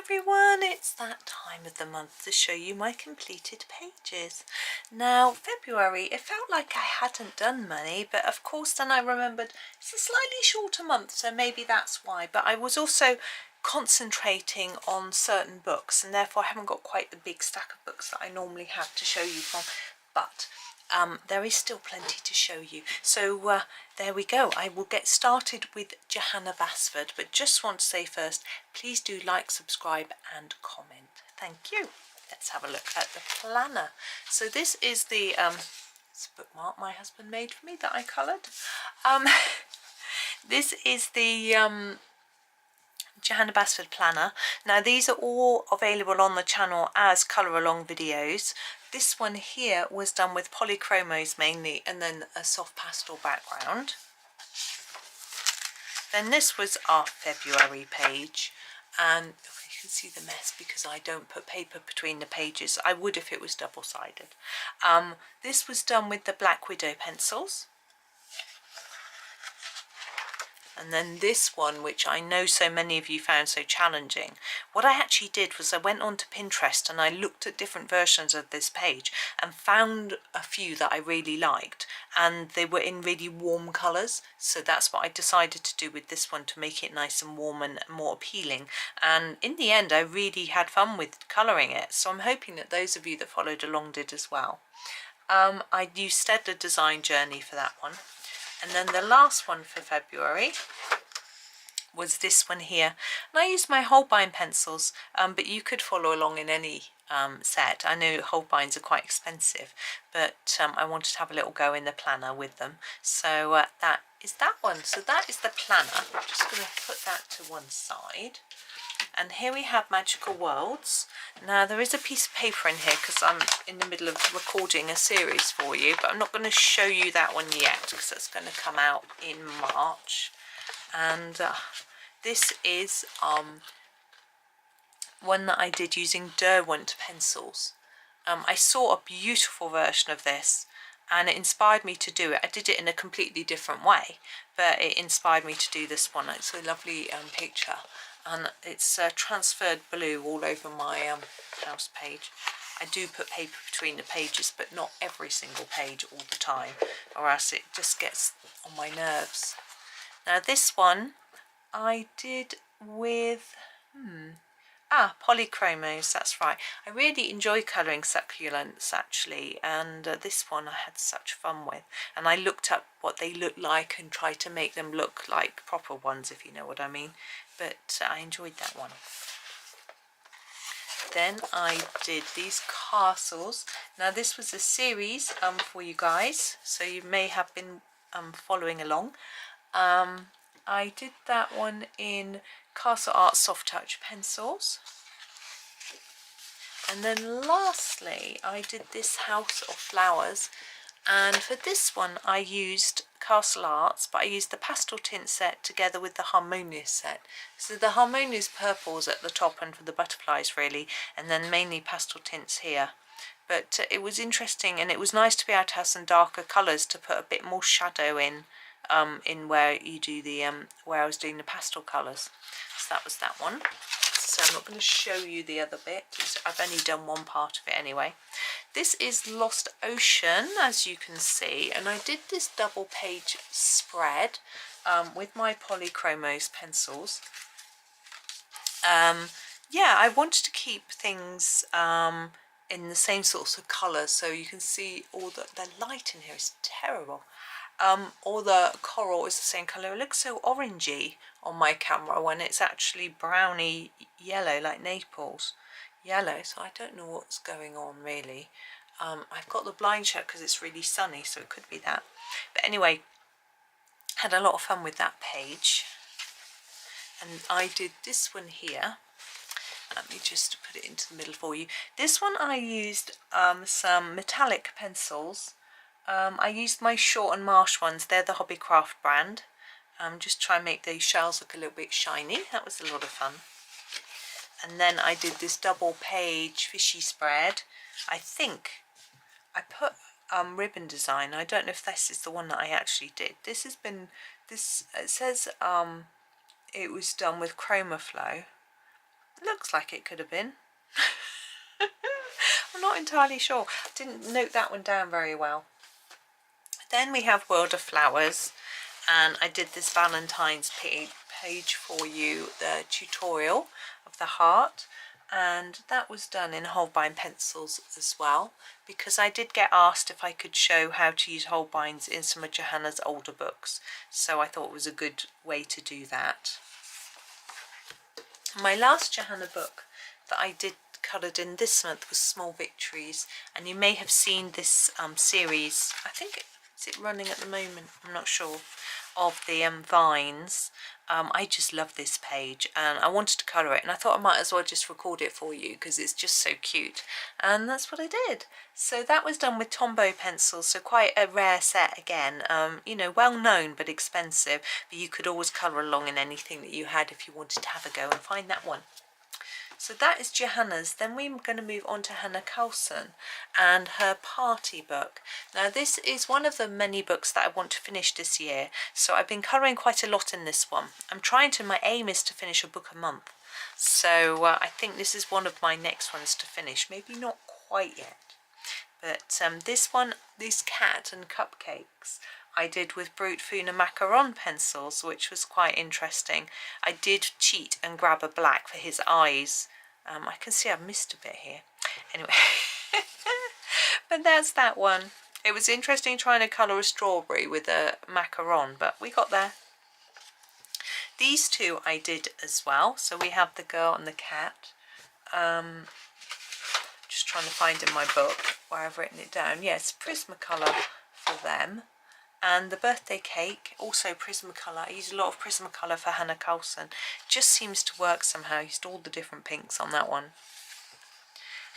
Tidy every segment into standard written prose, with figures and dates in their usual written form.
everyone, it's that time of the month to show you my completed pages. Now February, it felt like I hadn't done many, but of course then I remembered it's a slightly shorter month, so maybe that's why. But I was also concentrating on certain books and therefore I haven't got quite the big stack of books that I normally have to show you from, but there is still plenty to show you. So there we go. I will get started with Hanna, but just want to say first, please do like, subscribe and comment. Thank you. Let's have a look at the planner. So this is the it's a bookmark my husband made for me that I coloured. This is the Hanna planner. Now these are all available on the channel as colour along videos. This one here was done with polychromos mainly and then a soft pastel background. Then this was our February page, and you can see the mess because I don't put paper between the pages. I would if it was double-sided. This was done with the Black Widow pencils. And then this one, which I know so many of you found so challenging, what I actually did was I went onto Pinterest and I looked at different versions of this page and found a few that I really liked, and they were in really warm colours, so that's what I decided to do with this one to make it nice and warm and more appealing. And in the end I really had fun with colouring it, so I'm hoping that those of you that followed along did as well. I used Stedler Design Journey for that one. And then the last one for February was this one here. And I used my Holbein pencils, but you could follow along in any set. I know Holbeins are quite expensive, but I wanted to have a little go in the planner with them. So that is that one. So that is the planner. I'm just going to put that to one side. And here we have Magical Worlds. Now there is a piece of paper in here because I'm in the middle of recording a series for you, but I'm not going to show you that one yet because that's going to come out in March. And this is one that I did using Derwent pencils. I saw a beautiful version of this and it inspired me to do it. I did it in a completely different way, but it inspired me to do this one. It's a lovely picture. And it's transferred blue all over my house page. I do put paper between the pages, but not every single page all the time, or else it just gets on my nerves. Now this one I did with polychromos, that's right. I really enjoy colouring succulents actually, and this one I had such fun with, and I looked up what they look like and tried to make them look like proper ones, if you know what I mean, but I enjoyed that one. Then I did these castles. Now this was a series for you guys, so you may have been following along. I did that one in Castle Art Soft Touch pencils. And then lastly I did this House of Flowers, and for this one I used Castle Arts, but I used the pastel tint set together with the Harmonious set. So the Harmonious purples at the top and for the butterflies really, and then mainly pastel tints here. But it was interesting, and it was nice to be able to have some darker colours to put a bit more shadow in where you do the where I was doing the pastel colours. So that was that one. So I'm not going to show you the other bit. I've only done one part of it anyway. This is Lost Ocean, as you can see, and I did this double page spread with my polychromos pencils. Yeah, I wanted to keep things in the same sorts of colours, so you can see all the light in here is terrible. All the coral is the same colour. It looks so orangey on my camera when it's actually browny yellow, like Naples yellow, so I don't know what's going on really. I've got the blind shut because it's really sunny, so it could be that. But anyway, had a lot of fun with that page. And I did this one here. Let me just put it into the middle for you. This one I used some metallic pencils. I used my Short and Marsh ones. They're the Hobbycraft brand. Just try and make these shells look a little bit shiny. That was a lot of fun. And then I did this double page fishy spread. I think I put ribbon design. I don't know if this is the one that I actually did. This has been it says it was done with Chroma Flow. Look, looks like it could have been. I'm not entirely sure. I didn't note that one down very well. Then we have World of Flowers, and I did this Valentine's page for you, the tutorial of the heart, and that was done in Holbein pencils as well, because I did get asked if I could show how to use Holbeins in some of Johanna's older books, so I thought it was a good way to do that. My last Johanna book that I did coloured in this month was Small Victories, and you may have seen this series, I think, is it running at the moment? I'm not sure, of the vines. I just love this page, and I wanted to colour it, and I thought I might as well just record it for you because it's just so cute, and that's what I did. So that was done with Tombow pencils, so quite a rare set again, you know, well known but expensive, but you could always colour along in anything that you had if you wanted to have a go and find that one. So that is Johanna's. Then we're going to move on to Hanna Karlzon and her party book. Now this is one of the many books that I want to finish this year, so I've been colouring quite a lot in this one. I'm trying to, my aim is to finish a book a month, so I think this is one of my next ones to finish, maybe not quite yet. But this one, these cat and cupcakes, I did with Brut Funa Macaron pencils, which was quite interesting. I did cheat and grab a black for his eyes. I can see I've missed a bit here. Anyway, but that's that one. It was interesting trying to colour a strawberry with a macaron, but we got there. These two I did as well. So we have the girl and the cat. Just trying to find in my book where I've written it down. Yes, Prismacolor for them. And the birthday cake, also Prismacolor. I used a lot of Prismacolor for Hanna Karlzon. Just seems to work somehow. I used all the different pinks on that one.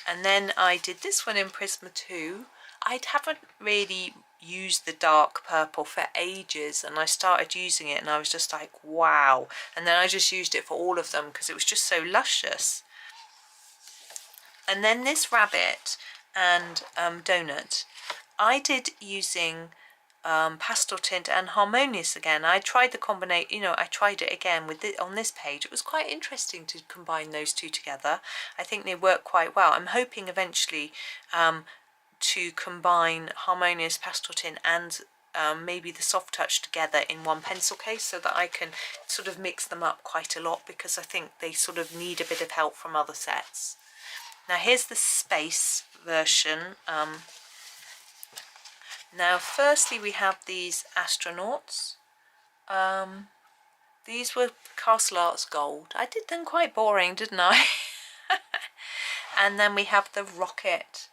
And then I did this one in Prisma 2. I haven't really used the dark purple for ages, and I started using it and I was just like, wow. And then I just used it for all of them because it was just so luscious. And then this rabbit and donut, I did using pastel tint and harmonious again. I tried the combination, you know, I tried it again with it on this page. It was quite interesting to combine those two together. I think they work quite well. I'm hoping eventually to combine harmonious pastel tint and maybe the soft touch together in one pencil case, so that I can sort of mix them up quite a lot, because I think they sort of need a bit of help from other sets. Now here's the space version. Now firstly we have these astronauts. These were Castle Arts Gold. I did them quite boring, didn't I? And then we have the rocket,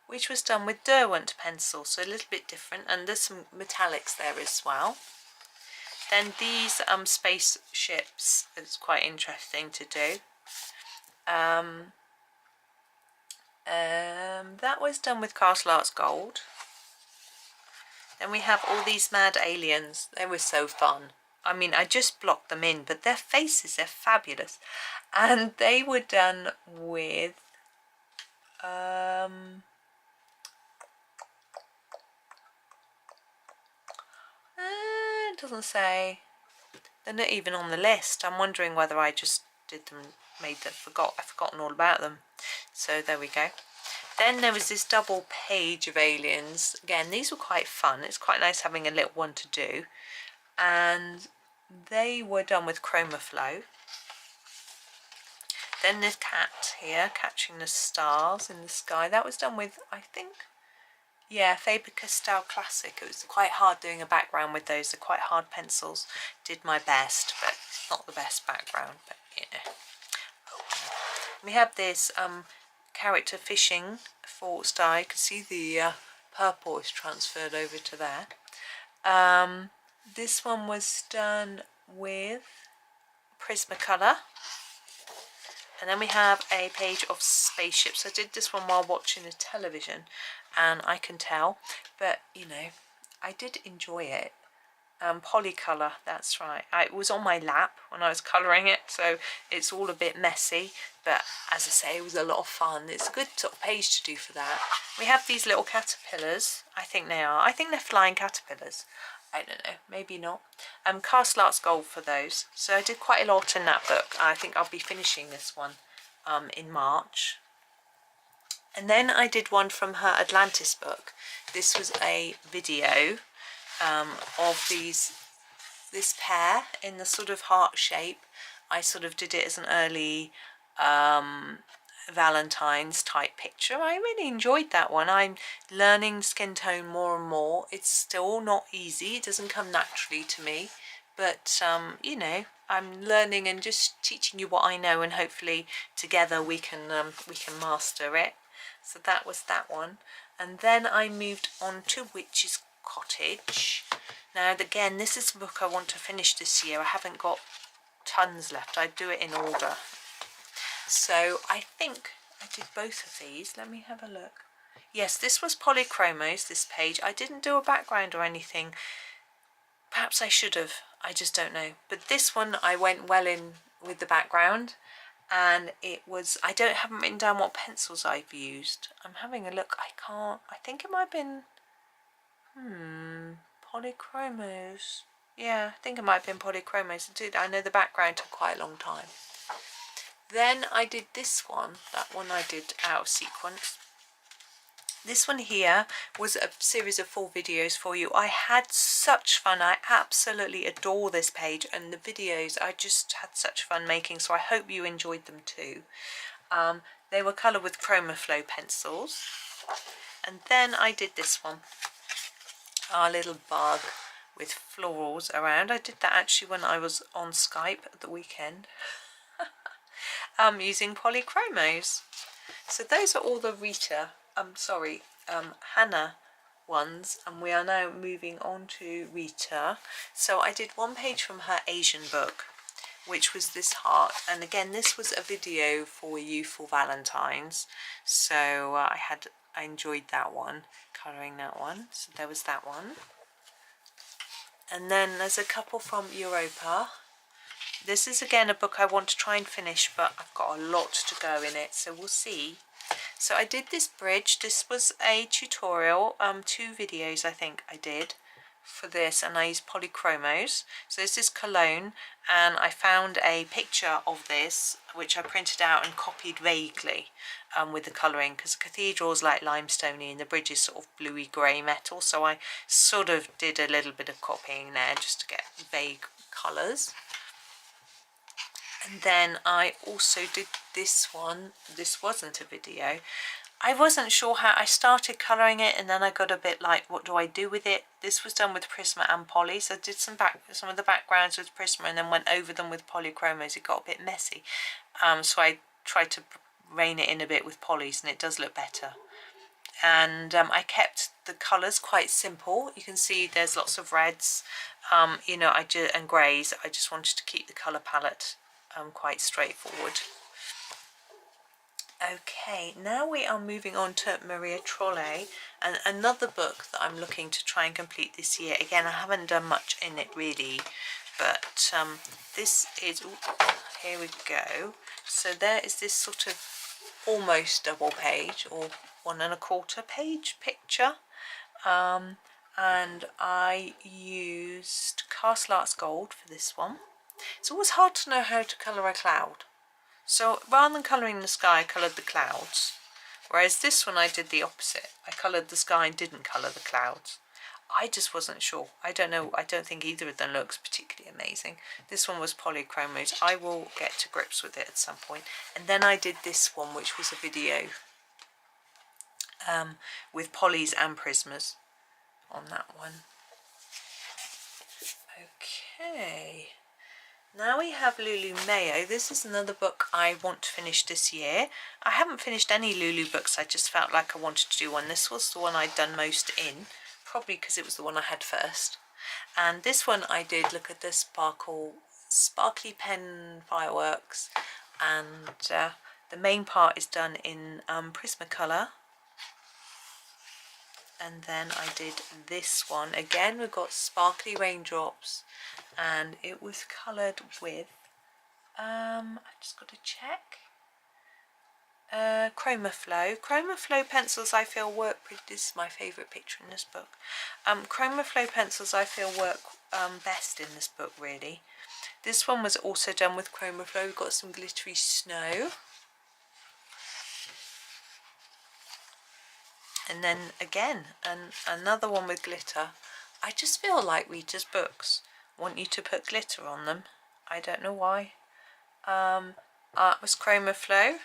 which was done with Derwent pencil, so a little bit different, and there's some metallics there as well. Then these spaceships, it's quite interesting to do. That was done with Castle Arts Gold. Then we have all these mad aliens. They were so fun. I mean, I just blocked them in, but their faces, they're fabulous. And they were done with it doesn't say. They're not even on the list. I'm wondering whether I just did them, I've forgotten all about them. So there we go. Then there was this double page of aliens. Again, these were quite fun. It's quite nice having a little one to do. And they were done with Chroma Flow. Then this cat here, catching the stars in the sky. That was done with, I think, yeah, Faber-Castell Classic. It was quite hard doing a background with those. They're quite hard pencils. Did my best, but it's not the best background. But yeah. We have this character fishing for star. You can see the purple is transferred over to there. This one was done with Prismacolor. And then we have a page of spaceships. I did this one while watching the television, and I can tell, but you know, I did enjoy it. Polycolour, that's right. It was on my lap when I was colouring it, so it's all a bit messy, but as I say, it was a lot of fun. It's a good sort of page to do for that. We have these little caterpillars. I think they are. I think they're flying caterpillars. I don't know, maybe not. Karlzon's Gold for those. So I did quite a lot in that book. I think I'll be finishing this one in March. And then I did one from her Atlantis book. This was a video of this pair in the sort of heart shape. I sort of did it as an early Valentine's type picture. I really enjoyed that one. I'm learning skin tone more and more. It's still not easy. It doesn't come naturally to me, but you know, I'm learning and just teaching you what I know, and hopefully together we can master it. So that was that one. And then I moved on to Witch's Cottage. Now again, this is a book I want to finish this year. I haven't got tons left. I do it in order. So I think I did both of these. Let me have a look. Yes, this was polychromos, this page. I didn't do a background or anything. Perhaps I should have. I just don't know. But this one I went well in with the background. And it was, haven't written down what pencils I've used. I'm having a look. I think it might have been, polychromos. Yeah, I think it might have been polychromos. I know the background took quite a long time. Then I did this one. That one I did out of sequence. This one here was a series of 4 videos for you. I had such fun. I absolutely adore this page, and the videos I just had such fun making, so I hope you enjoyed them too. They were coloured with ChromaFlow pencils. And then I did this one, our little bug with florals around. I did that actually when I was on Skype at the weekend. Using polychromos. So those are all the Rita, Hanna ones, and we are now moving on to Rita. So I did one page from her Asian book, which was this heart, and again this was a video for you for Valentines. So I enjoyed that one, colouring that one. So there was that one. And then there's a couple from Europa. This is again a book I want to try and finish, but I've got a lot to go in it, so we'll see. So I did this bridge. This was a tutorial, 2 videos I think I did for this, and I used polychromos. So this is Cologne, and I found a picture of this which I printed out and copied vaguely with the colouring, because the cathedral is like limestoney and the bridge is sort of bluey grey metal, so I sort of did a little bit of copying there just to get vague colours. And then I also did this one. This wasn't a video. I wasn't sure how I started colouring it, and then I got a bit like, what do I do with it? This was done with Prisma and Poly, so I did some of the backgrounds with Prisma and then went over them with polychromos. It got a bit messy, so I tried to rein it in a bit with polys, and it does look better. And I kept the colours quite simple. You can see there's lots of reds, you know, and greys. I just wanted to keep the colour palette quite straightforward. Okay, now we are moving on to Maria Trolle, and another book that I'm looking to try and complete this year. Again, I haven't done much in it really, but this is, here we go. So there is this sort of almost double page, or 1 1/4 page picture, and I used Karlzon's Gold for this one. It's always hard to know how to colour a cloud. So rather than colouring the sky, I coloured the clouds. Whereas this one I did the opposite. I coloured the sky and didn't colour the clouds. I just wasn't sure. I don't know. I don't think either of them looks particularly amazing. This one was polychromos. I will get to grips with it at some point. And then I did this one, which was a video with polys and prismas on that one. Okay. Now we have Lulu Mayo. This is another book I want to finish this year. I haven't finished any Lulu books. I just felt like I wanted to do one. This was the one I'd done most in, probably because it was the one I had first. And this one I did, look at the sparkly pen fireworks. And the main part is done in Prismacolor. And then I did this one. Again, we've got sparkly raindrops. And it was coloured with, I just got to check. Chroma Flow. Chroma Flow pencils I feel work pretty, this is my favourite picture in this book. Chroma Flow pencils I feel work best in this book really. This one was also done with Chroma Flow. We've got some glittery snow. And then again, another one with glitter. I just feel like Rita's books want you to put glitter on them. I don't know why. Art was Chroma Flow.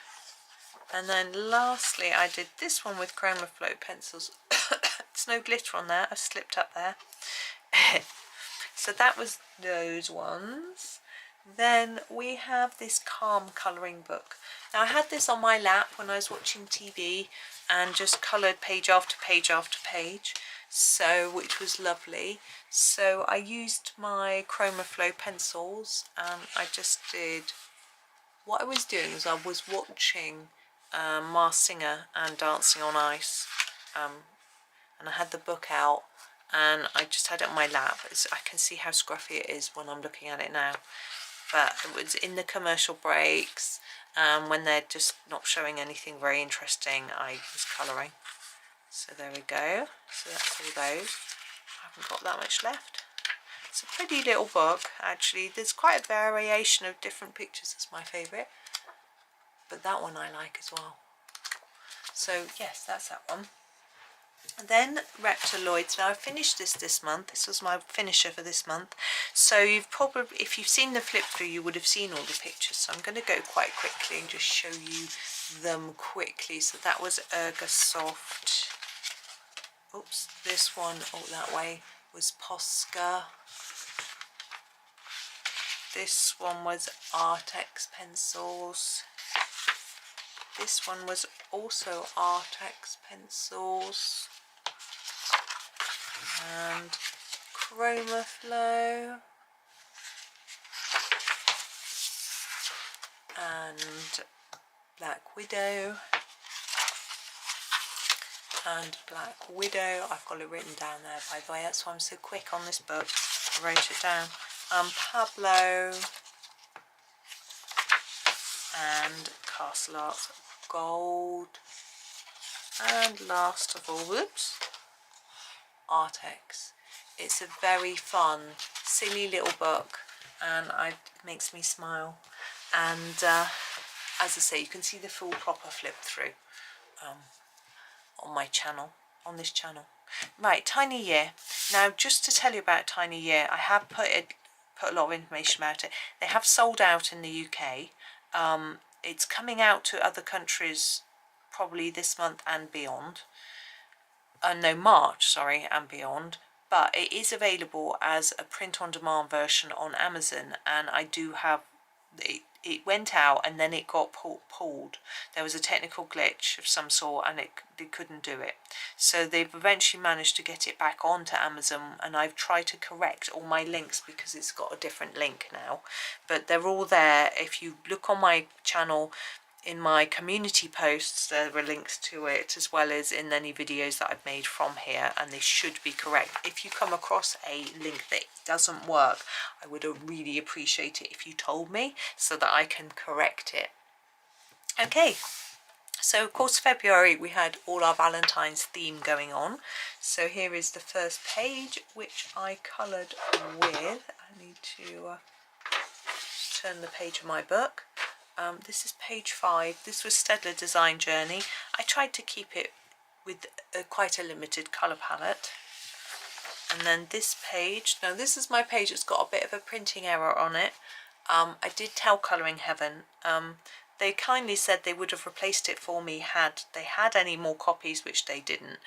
And then lastly, I did this one with Chroma Flow pencils. There's no glitter on there. I slipped up there. So that was those ones. Then we have this calm colouring book. Now I had this on my lap when I was watching TV and just coloured page after page after page, so which was lovely. So I used my Chroma Flow pencils and I just did, what I was doing was I was watching Masked Singer and Dancing on Ice, and I had the book out and I just had it on my lap. I can see how scruffy it is when I'm looking at it now, but it was in the commercial breaks, when they're just not showing anything very interesting, I was colouring. So there we go. So that's all those. I haven't got that much left. It's a pretty little book actually. There's quite a variation of different pictures. That's my favourite, but that one I like as well. So yes, that's that one. And then Reptiloids. Now I finished this month. This was my finisher for this month. So you've probably, if you've seen the flip through, you would have seen all the pictures. So I'm going to go quite quickly and just show you them quickly. So that was Erga Soft. Oops, this one, oh that way, was Posca. This one was Artex pencils. This one was also Artex pencils. And Chroma Flow. And Black Widow. And Black Widow. I've got it written down there, by the way. That's why I'm so quick on this book. I wrote it down. Pablo. And Castle Art Gold. And last of all, whoops, Artex. It's a very fun, silly little book, and it makes me smile. And as I say, you can see the full proper flip through on my channel, on this channel. Right, Tiny Year. Now, just to tell you about Tiny Year, I have put a lot of information about it. They have sold out in the UK. It's coming out to other countries probably this month and beyond. No, March, sorry, and beyond. But it is available as a print-on-demand version on Amazon, and I do have it went out and then it got pulled. There was a technical glitch of some sort and they couldn't do it. So they've eventually managed to get it back onto Amazon, and I've tried to correct all my links because it's got a different link now. But they're all there. If you look on my channel, in my community posts, there are links to it, as well as in any videos that I've made from here, and they should be correct. If you come across a link that doesn't work, I would really appreciate it if you told me so that I can correct it. Okay, so of course February we had all our Valentine's theme going on. So here is the first page, which I coloured with. I need to turn the page of my book. This is page 5. This was Stedler Design Journey. I tried to keep it with quite a limited colour palette. And then this page, now this is my page that's got a bit of a printing error on it. I did tell Colouring Heaven. They kindly said they would have replaced it for me had they had any more copies, which they didn't.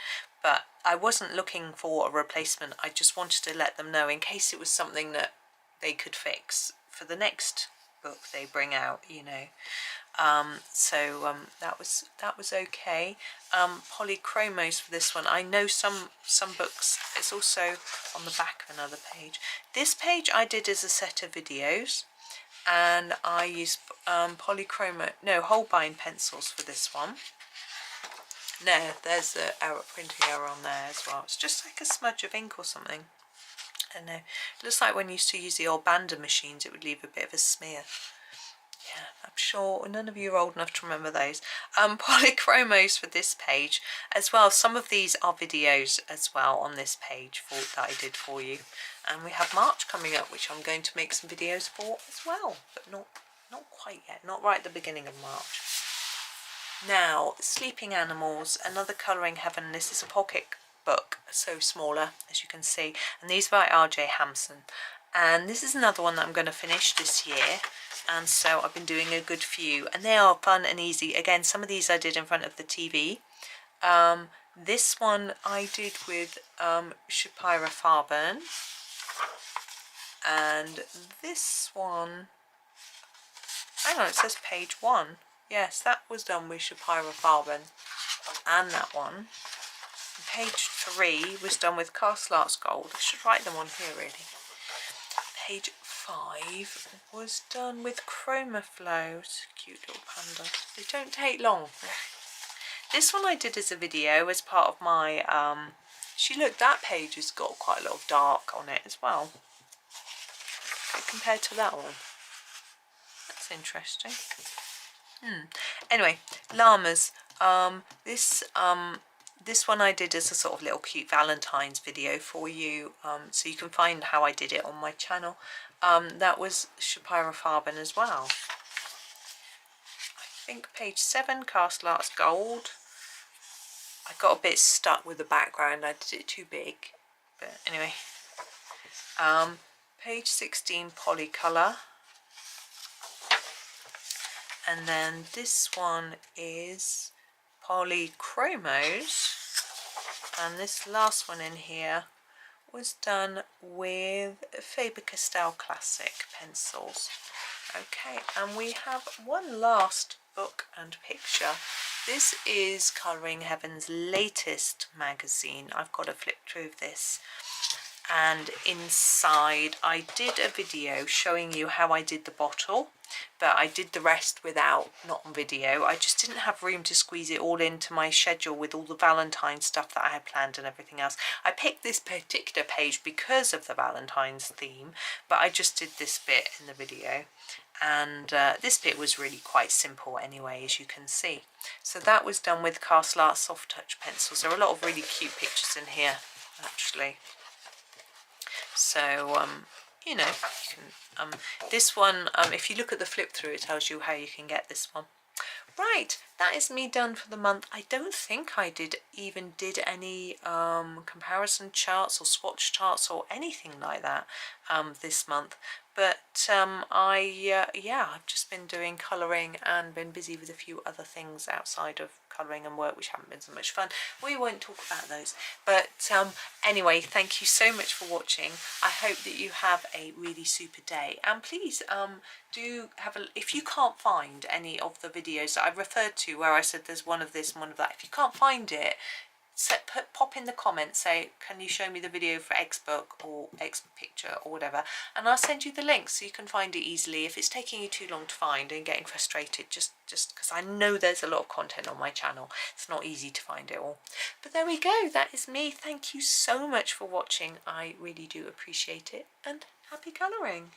But I wasn't looking for a replacement. I just wanted to let them know in case it was something that they could fix for the next book they bring out, you know. That was okay. Polychromos for this one. I know some books, it's also on the back of another page. This page I did as a set of videos, and I used Holbein pencils for this one. No, there's the printing error on there as well. It's just like a smudge of ink or something. I don't know. It looks like when you used to use the old Banda machines, it would leave a bit of a smear. Yeah, I'm sure none of you are old enough to remember those. Polychromos for this page as well. Some of these are videos as well on this page that I did for you. And we have March coming up, which I'm going to make some videos for as well, but not quite yet, not right at the beginning of March. Now, Sleeping Animals, another colouring heaven. This is a pocket book, so smaller, as you can see, and these by R.J. Hampson. And this is another one that I'm going to finish this year, and so I've been doing a good few, and they are fun and easy. Again, some of these I did in front of the TV. This one I did with Shapira Farburn, and this one, hang on, it says page 1. Yes, that was done with Shapira Farben, and that one. Page 3 was done with Castle Arts Gold. I should write them on here really. Page 5 was done with Chroma Flows. Cute little pandas. They don't take long. This one I did as a video as part of my, look, that page has got quite a lot of dark on it as well, compared to that one. That's interesting. Anyway, llamas. This one I did as a sort of little cute Valentine's video for you, so you can find how I did it on my channel. That was Shapira Farben as well. I think page 7, Castle Arts Gold. I got a bit stuck with the background. I did it too big, but anyway. Page 16, Polycolour. And then this one is Polychromos, and this last one in here was done with Faber-Castell Classic pencils. Okay, and we have one last book and picture. This is Colouring Heaven's latest magazine. I've got a flip through of this, and inside I did a video showing you how I did the bottle, but I did the rest not on video. I just didn't have room to squeeze it all into my schedule with all the Valentine's stuff that I had planned and everything else. I picked this particular page because of the Valentine's theme, but I just did this bit in the video, and this bit was really quite simple anyway, as you can see. So that was done with Castle Art Soft Touch pencils. There are a lot of really cute pictures in here actually. So you know, you can, this one, if you look at the flip through, it tells you how you can get this one. Right, that is me done for the month. I don't think I even did any comparison charts or swatch charts or anything like that this month. But I've just been doing colouring and been busy with a few other things outside of colouring and work, which haven't been so much fun. We won't talk about those. But anyway, thank you so much for watching. I hope that you have a really super day. And please do have if you can't find any of the videos that I referred to where I said there's one of this and one of that, if you can't find it, pop in the comments, say, can you show me the video for X book or X picture or whatever, and I'll send you the link so you can find it easily. If it's taking you too long to find and getting frustrated, just because I know there's a lot of content on my channel, it's not easy to find it all. But there we go, that is me. Thank you so much for watching. I really do appreciate it, and happy colouring.